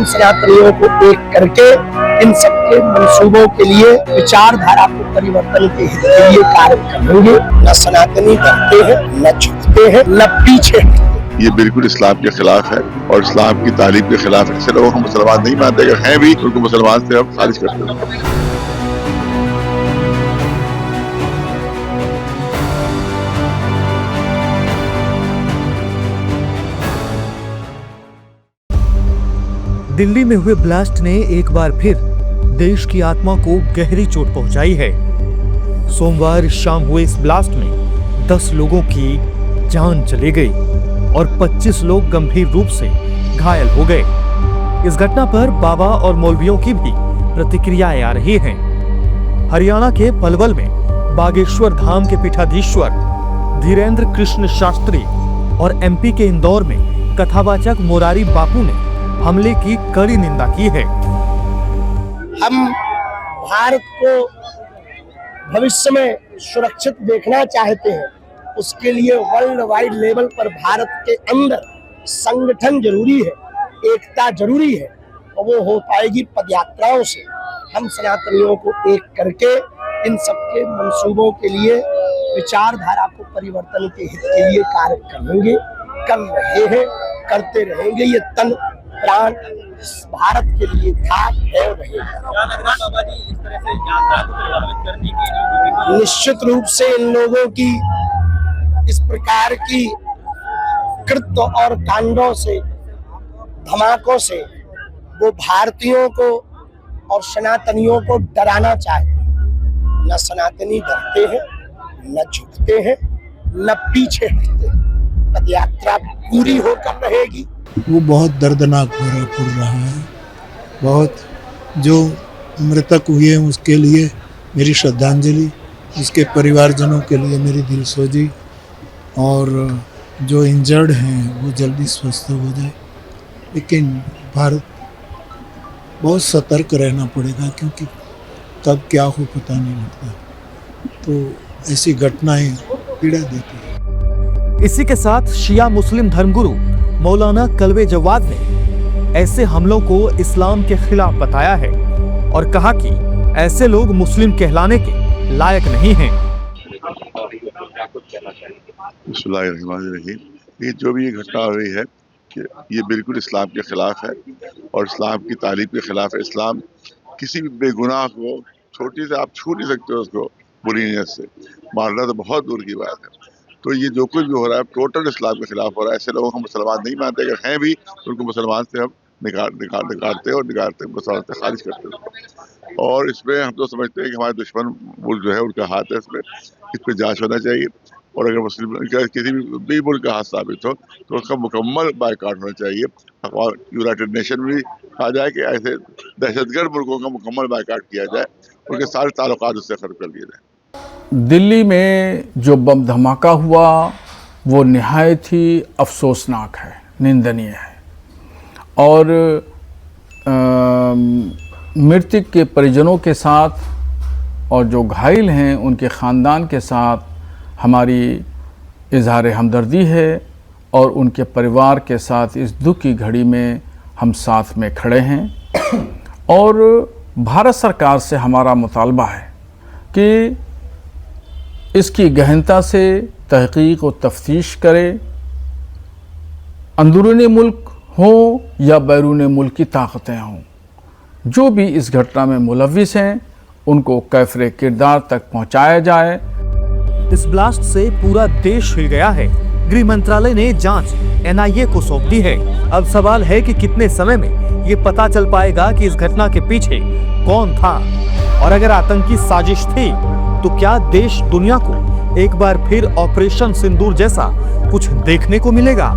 सनातनियों को एक करके इन सबके मंसूबों के लिए विचारधारा को परिवर्तन के हित के लिए कार्य करेंगे। न सनातनी डरते हैं, न झुकते हैं, न पीछे हटते हैं। ये बिल्कुल इस्लाम के खिलाफ है और इस्लाम की तालीम के खिलाफ है। ऐसे लोग हम मुसलमान नहीं मानते, अगर हैं भी उनको मुसलमान से हम खारिज करते हैं। दिल्ली में हुए ब्लास्ट ने एक बार फिर देश की आत्मा को गहरी चोट पहुंचाई है। सोमवार शाम हुए इस ब्लास्ट में 10 लोगों की जान चली गई और 25 लोग गंभीर रूप से घायल हो गए। इस घटना पर बाबा और मौलवियों की भी प्रतिक्रियाएं आ रही हैं। हरियाणा के पलवल में बागेश्वर धाम के पीठाधीश्वर धीरेन्द्र कृष्ण शास्त्री और एमपी के इंदौर में कथावाचक मोरारी बापू ने हमले की कड़ी निंदा की है। हम भारत को भविष्य में सुरक्षित देखना चाहते हैं, उसके लिए वर्ल्ड वाइड लेवल पर भारत के अंदर संगठन जरूरी है, एकता जरूरी है और वो हो पाएगी पदयात्राओं से। हम सनातनियों को एक करके इन सबके मंसूबों के लिए विचारधारा को परिवर्तन के हित के लिए कार्य करेंगे, कर रहे हैं, करते रहेंगे। ये तन प्राण भारत के लिए था, है, रहेगा। निश्चित रूप से इन लोगों की इस प्रकार की कृत्य और कांडों से, धमाकों से वो भारतीयों को और सनातनियों को डराना चाहते हैं। न सनातनी डरते हैं, न झुकते हैं, न पीछे हटते हैं। पदयात्रा पूरी होकर रहेगी। वो बहुत दर्दनाक भरा पड़ रहा है। बहुत जो मृतक हुए हैं उसके लिए मेरी श्रद्धांजलि, उसके परिवारजनों के लिए मेरी दिलसोजी, और जो इंजर्ड हैं वो जल्दी स्वस्थ हो जाए। लेकिन भारत बहुत सतर्क रहना पड़ेगा, क्योंकि कब क्या हो पता नहीं लगता। तो ऐसी घटनाएं पीड़ा देती है। इसी के साथ शिया मुस्लिम धर्मगुरु मौलाना कलवे जवाद ने ऐसे हमलों को इस्लाम के खिलाफ बताया है और कहा कि ऐसे लोग मुस्लिम कहलाने के लायक नहीं हैं। ये जो भी ये घटना हुई है कि ये बिल्कुल इस्लाम के खिलाफ है और इस्लाम की तालीम के खिलाफ है। इस्लाम किसी भी बेगुनाह को छोटी से आप छू नहीं सकते, उसको बुरी नीयत से मारना तो बहुत दूर की बात है। तो ये जो कुछ भी हो रहा है टोटल इस्लाम के खिलाफ हो रहा है। ऐसे लोगों को हम मुसलमान नहीं मानते, अगर हैं भी उनको मुसलमान से हम निकालते मुसलमान से खारिज करते हैं। और इसमें हम तो समझते हैं कि हमारे दुश्मन मुल्क जो है उनका हाथ है, इसमें इस पर जांच होना चाहिए। और अगर मुस्लिम किसी भी मुल्क का हाथ साबित हो तो उसका मुकम्मल बायकॉट होना चाहिए। और यूनाइटेड नेशन भी कहा जाए कि ऐसे दहशतगर्द मुल्कों का मुकम्मल बायकॉट किया जाए, उनके सारे ताल्लुकात उससे खत्म कर लिए जाए। दिल्ली में जो बम धमाका हुआ वो निहायत ही अफसोसनाक है, निंदनीय है। और मृतक के परिजनों के साथ और जो घायल हैं उनके ख़ानदान के साथ हमारी इजहार हमदर्दी है और उनके परिवार के साथ इस दुख की घड़ी में हम साथ में खड़े हैं। और भारत सरकार से हमारा मुतालबा है कि इसकी गहनता से तहकीक और तफ्तीश करे। अंदरूनी मुल्क हो या बैरून मुल्क की ताकतें हों, जो भी इस घटना में मुलव्विस हैं उनको कैफरे किरदार तक पहुंचाया जाए। इस ब्लास्ट से पूरा देश हिल गया है। गृह मंत्रालय ने जांच NIA को सौंप दी है। अब सवाल है कि कितने समय में ये पता चल पाएगा कि इस घटना के पीछे कौन था, और अगर आतंकी साजिश थी तो क्या देश दुनिया को एक बार फिर ऑपरेशन सिंदूर जैसा कुछ देखने को मिलेगा।